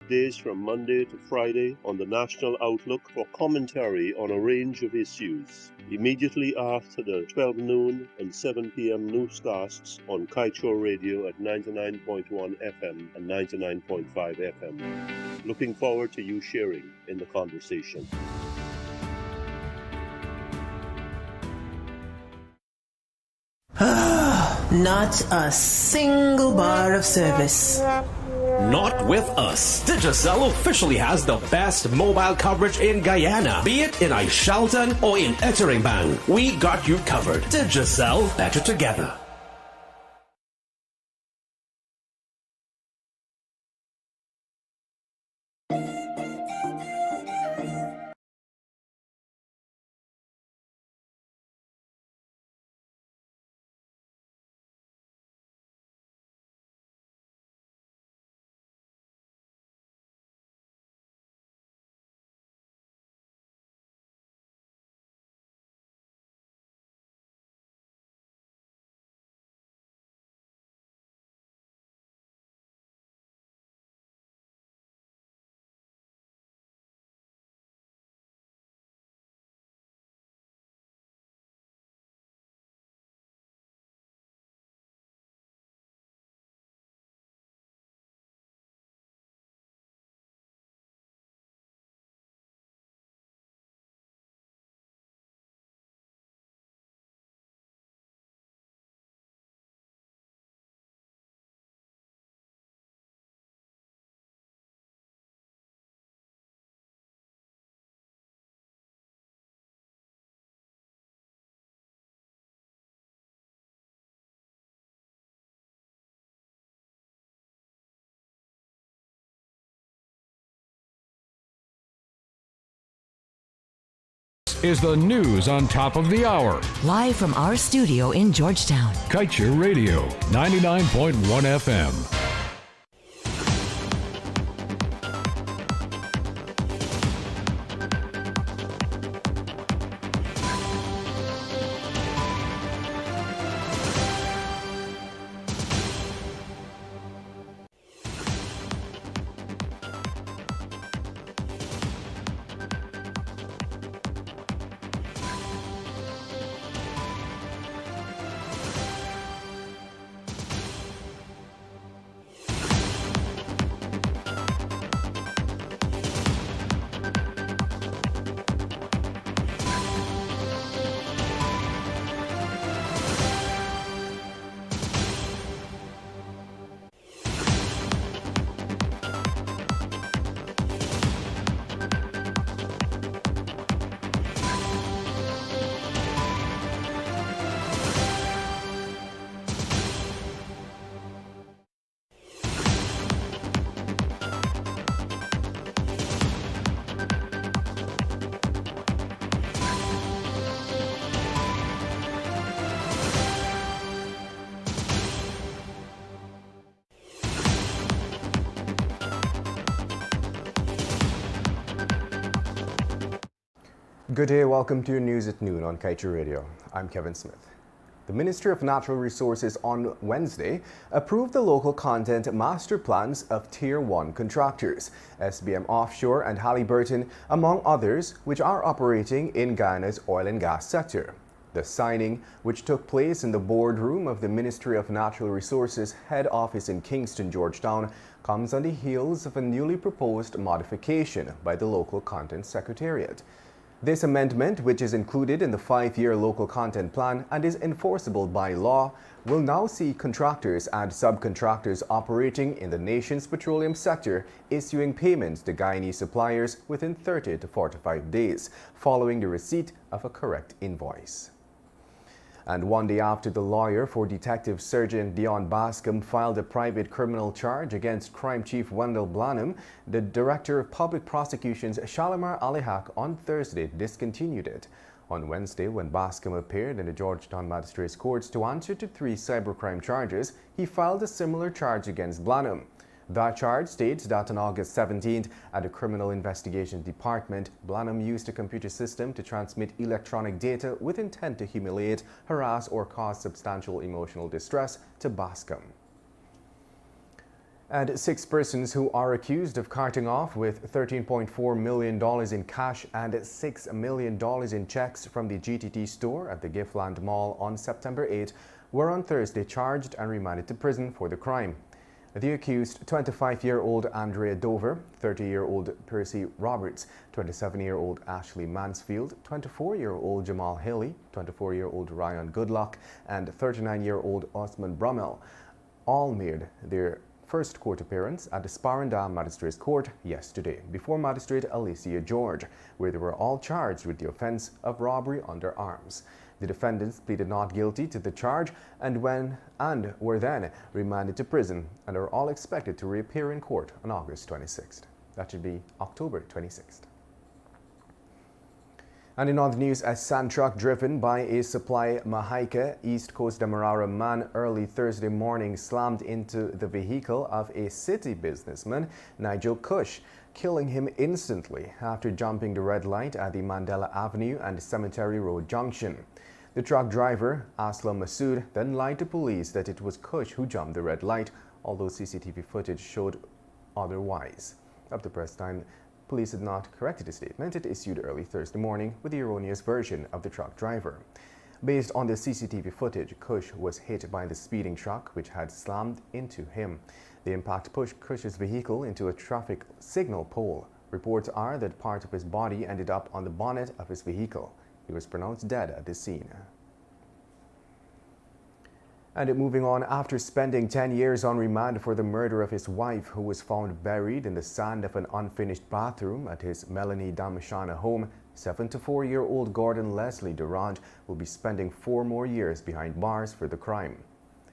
weekdays from Monday to Friday on the National Outlook for commentary on a range of issues. Immediately after the 12 noon and 7 p.m. newscasts on Kaieteur Radio at 99.1 FM and 99.5 FM. Looking forward to you sharing in the conversation. Not a single bar of service. Not with us. Digicel officially has the best mobile coverage in Guyana. Be it in Aishalton or in Etteringban, we got you covered. Digicel, better together. Is the news on top of the hour. Live from our studio in Georgetown. Kaieteur Radio, 99.1 FM. Good day, welcome to your news at noon on Kaieteur Radio. I'm Kevin Smith. The Ministry of Natural Resources on Wednesday approved the local content master plans of Tier 1 contractors, SBM Offshore and Halliburton, among others, which are operating in Guyana's oil and gas sector. The signing, which took place in the boardroom of the Ministry of Natural Resources head office in Kingston, Georgetown, comes on the heels of a newly proposed modification by the local content secretariat. This amendment, which is included in the 5-year local content plan and is enforceable by law, will now see contractors and subcontractors operating in the nation's petroleum sector issuing payments to Guyanese suppliers within 30 to 45 days, following the receipt of a correct invoice. And one day after the lawyer for Detective Sergeant Dion Bascom filed a private criminal charge against Crime Chief Wendell Blanham, the Director of Public Prosecutions Shalimar Alihak on Thursday discontinued it. On Wednesday, when Bascom appeared in the Georgetown Magistrates Courts to answer to 3 cybercrime charges, he filed a similar charge against Blanham. That charge states that on August 17th, at the Criminal Investigation Department, Blanham used a computer system to transmit electronic data with intent to humiliate, harass, or cause substantial emotional distress to Bascom. And 6 persons who are accused of carting off with $13.4 million in cash and $6 million in checks from the GTT store at the Giftland Mall on September 8 were on Thursday charged and remanded to prison for the crime. The accused, 25-year-old Andrea Dover, 30-year-old Percy Roberts, 27-year-old Ashley Mansfield, 24-year-old Jamal Haley, 24-year-old Ryan Goodluck, and 39-year-old Osman Brummel, all made their first court appearance at the Sparendam Magistrates Court yesterday before Magistrate Alicia George, where they were all charged with the offence of robbery under arms. The defendants pleaded not guilty to the charge and were then remanded to prison and are all expected to reappear in court on August 26th. That should be October 26th. And in other news, a sand truck driven by a supply Mahaica East Coast Demerara man early Thursday morning slammed into the vehicle of a city businessman, Nigel Cush, killing him instantly after jumping the red light at the Mandela Avenue and Cemetery Road junction. The truck driver, Aslam Masood, then lied to police that it was Cush who jumped the red light, although CCTV footage showed otherwise. Up to press time, police had not corrected the statement it issued early Thursday morning with the erroneous version of the truck driver. Based on the CCTV footage, Cush was hit by the speeding truck which had slammed into him. The impact pushed Cush's vehicle into a traffic signal pole. Reports are that part of his body ended up on the bonnet of his vehicle. He was pronounced dead at the scene. And moving on, after spending 10 years on remand for the murder of his wife, who was found buried in the sand of an unfinished bathroom at his Melanie Damashana home, 74-year-old Gordon Leslie Durant will be spending 4 more years behind bars for the crime.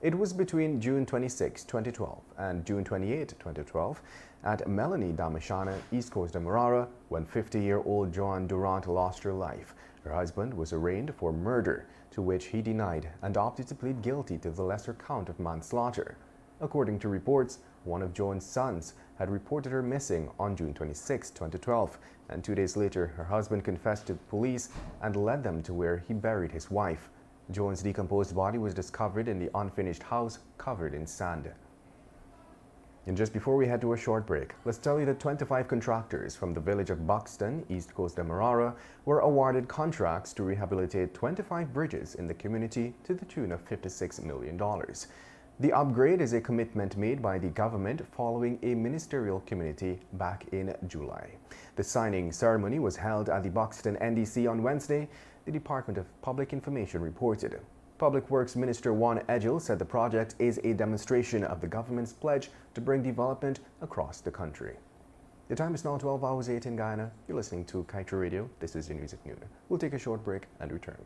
It was between June 26, 2012 and June 28, 2012 at Melanie Damashana, East Coast Demerara, when 50-year-old Joan Durant lost her life. Her husband was arraigned for murder, to which he denied and opted to plead guilty to the lesser count of manslaughter. According to reports, one of Joan's sons had reported her missing on June 26, 2012, and 2 days later her husband confessed to the police and led them to where he buried his wife. Joan's decomposed body was discovered in the unfinished house covered in sand. And just before we head to a short break, let's tell you that 25 contractors from the village of Buxton, East Coast Demerara, were awarded contracts to rehabilitate 25 bridges in the community to the tune of $56 million. The upgrade is a commitment made by the government following a ministerial committee back in July. The signing ceremony was held at the Buxton NDC on Wednesday, the Department of Public Information reported. Public Works Minister Juan Edgell said the project is a demonstration of the government's pledge to bring development across the country. The time is now 12 hours 8 in Guyana. You're listening to Kaieteur Radio. This is the news at noon. We'll take a short break and return.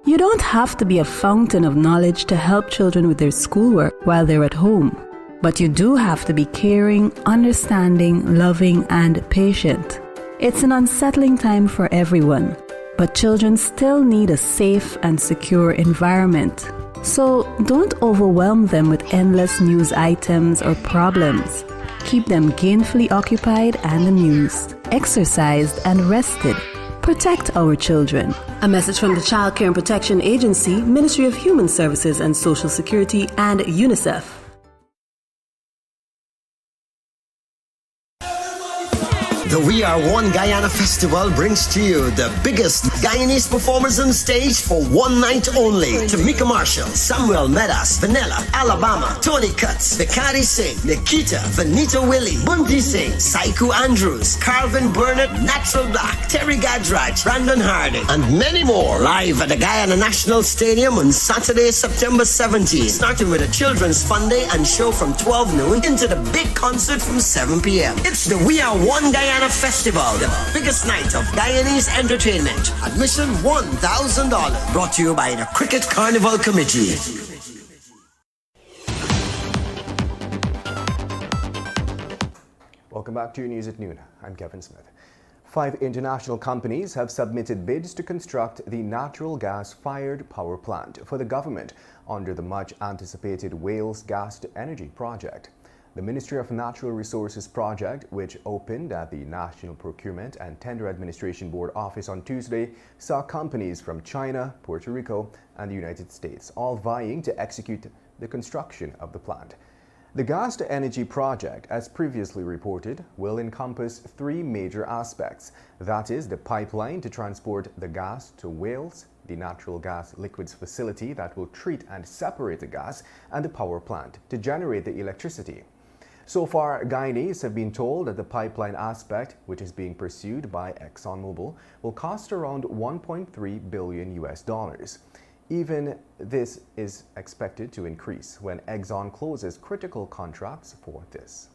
You don't have to be a fountain of knowledge to help children with their schoolwork while they're at home. But you do have to be caring, understanding, loving, and patient. It's an unsettling time for everyone, but children still need a safe and secure environment. So don't overwhelm them with endless news items or problems. Keep them gainfully occupied and amused, exercised and rested. Protect our children. A message from the Child Care and Protection Agency, Ministry of Human Services and Social Security, and UNICEF. The We Are One Guyana Festival brings to you the biggest Guyanese performers on stage for one night only. Tamika Marshall, Samuel Medas, Vanilla, Alabama, Tony Cuts, Bakari Singh, Nikita, Vanita Willie, Bunty Singh, Saiku Andrews, Carvin Burnett, Natural Black, Terry Gadraj, Brandon Harding, and many more live at the Guyana National Stadium on Saturday, September 17th, starting with a children's fun day and show from 12 noon into the big concert from 7 p.m. It's the We Are One Guyana Festival, the biggest night of Guyanese entertainment. Admission $1,000. Brought to you by the Cricket Carnival Committee. Welcome back to your news at noon. I'm Kevin Smith. 5 international companies have submitted bids to construct the natural gas-fired power plant for the government under the much-anticipated Wales Gas to Energy project. The Ministry of Natural Resources project, which opened at the National Procurement and Tender Administration Board office on Tuesday, saw companies from China, Puerto Rico, and the United States all vying to execute the construction of the plant. The gas-to-energy project, as previously reported, will encompass three major aspects. That is, the pipeline to transport the gas to Wales, the natural gas liquids facility that will treat and separate the gas, and the power plant to generate the electricity. So far, Guyanese have been told that the pipeline aspect, which is being pursued by ExxonMobil, will cost around $1.3 billion. Even this is expected to increase when Exxon closes critical contracts for this.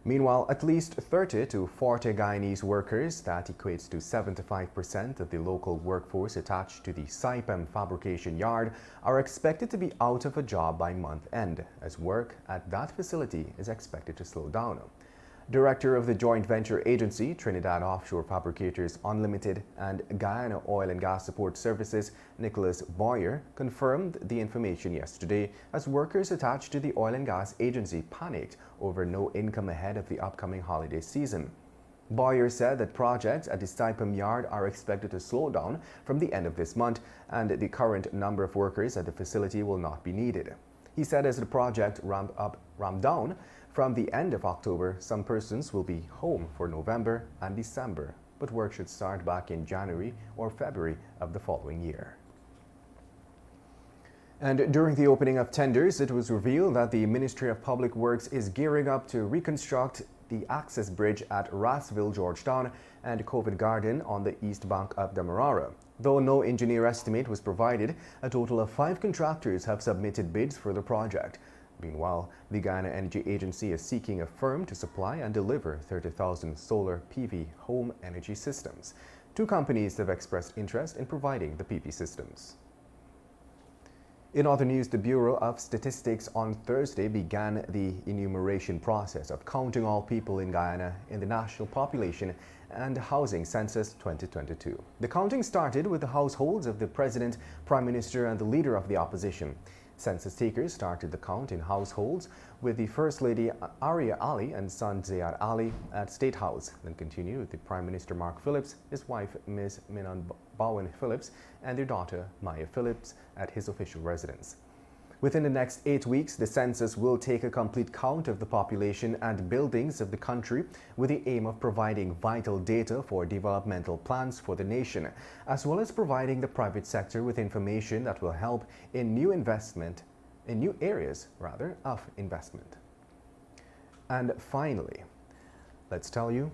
Meanwhile, at least 30 to 40 Guyanese workers, that equates to 75% of the local workforce attached to the Sept fabrication yard, are expected to be out of a job by month end, as work at that facility is expected to slow down. Director of the joint venture agency, Trinidad Offshore Fabricators Unlimited and Guyana Oil and Gas Support Services, Nicholas Boyer, confirmed the information yesterday as workers attached to the oil and gas agency panicked over no income ahead of the upcoming holiday season. Boyer said that projects at the Sept yard are expected to slow down from the end of this month, and the current number of workers at the facility will not be needed. He said as the project ramped down from the end of October, some persons will be home for November and December, but work should start back in January or February of the following year. And during the opening of tenders, it was revealed that the Ministry of Public Works is gearing up to reconstruct the access bridge at Rassville, Georgetown, and Covent Garden on the east bank of Demerara. Though no engineer estimate was provided, a total of 5 contractors have submitted bids for the project. Meanwhile, the Guyana Energy Agency is seeking a firm to supply and deliver 30,000 solar PV home energy systems. 2 companies have expressed interest in providing the PV systems. In other news, the Bureau of Statistics on Thursday began the enumeration process of counting all people in Guyana in the National Population and Housing Census 2022. The counting started with the households of the President, Prime Minister, and the Leader of the Opposition. Census takers started the count in households with the First Lady Arya Ali and son Zayad Ali at State House, then continued with the Prime Minister Mark Phillips, his wife Ms. Minan Bowen Phillips, and their daughter Maya Phillips at his official residence. Within the next 8 weeks, the census will take a complete count of the population and buildings of the country with the aim of providing vital data for developmental plans for the nation, as well as providing the private sector with information that will help in new areas of investment. And finally, let's tell you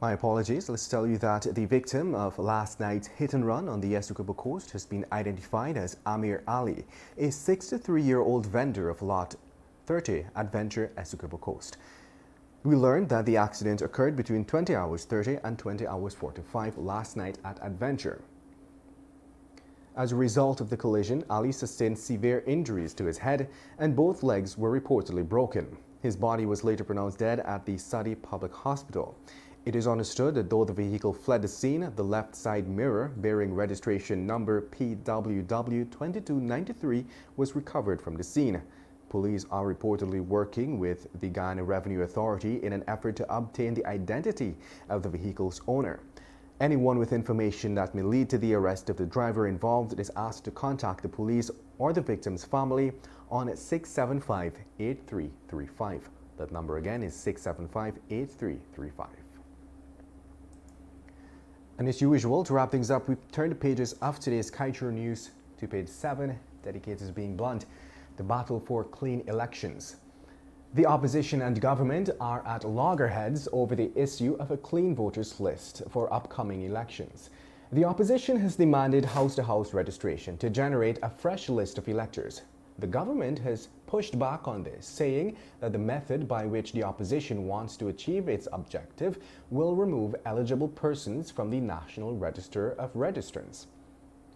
that the victim of last night's hit and run on the Essequibo coast has been identified as Amir Ali, a 63-year-old vendor of Lot 30 at Venture, Essequibo Coast. We learned that the accident occurred between 20 hours 30 and 20 hours 45 last night at Adventure. As a result of the collision, Ali sustained severe injuries to his head and both legs were reportedly broken. His body was later pronounced dead at the Sadi Public Hospital. It is understood that though the vehicle fled the scene, the left side mirror bearing registration number PWW2293 was recovered from the scene. Police are reportedly working with the Guyana Revenue Authority in an effort to obtain the identity of the vehicle's owner. Anyone with information that may lead to the arrest of the driver involved is asked to contact the police or the victim's family on 675-8335. That number again is 675-8335. And as usual, to wrap things up, we turn the pages of today's Kaieteur News to page 7, dedicated to being blunt, the battle for clean elections. The opposition and government are at loggerheads over the issue of a clean voters list for upcoming elections. The opposition has demanded house-to-house registration to generate a fresh list of electors. The government has pushed back on this, saying that the method by which the opposition wants to achieve its objective will remove eligible persons from the National Register of Registrants.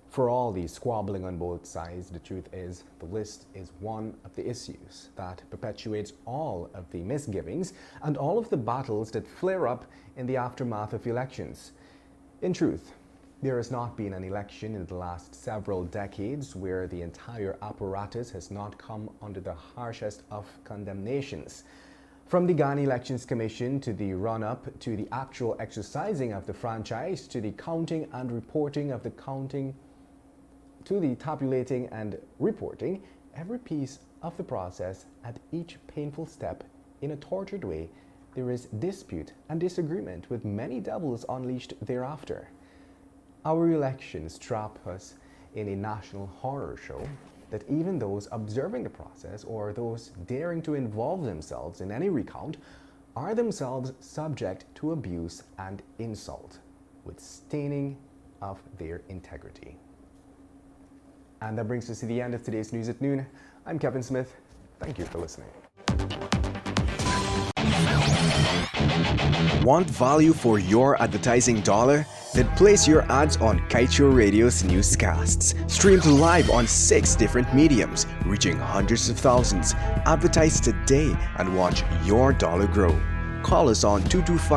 For all the squabbling on both sides, the truth is the list is one of the issues that perpetuates all of the misgivings and all of the battles that flare up in the aftermath of elections. In truth, There has not been an election in the last several decades where the entire apparatus has not come under the harshest of condemnations. From the Ghana Elections Commission to the run-up to the actual exercising of the franchise to the counting and reporting of the counting to the tabulating and reporting, every piece of the process at each painful step in a tortured way, there is dispute and disagreement with many devils unleashed thereafter. Our elections trap us in a national horror show that even those observing the process or those daring to involve themselves in any recount are themselves subject to abuse and insult, with staining of their integrity. And that brings us to the end of today's News at Noon. I'm Kevin Smith. Thank you for listening. Want value for your advertising dollar? Then place your ads on Kaieteur Radio's newscasts. Streamed live on 6 different mediums, reaching hundreds of thousands. Advertise today and watch your dollar grow. Call us on 225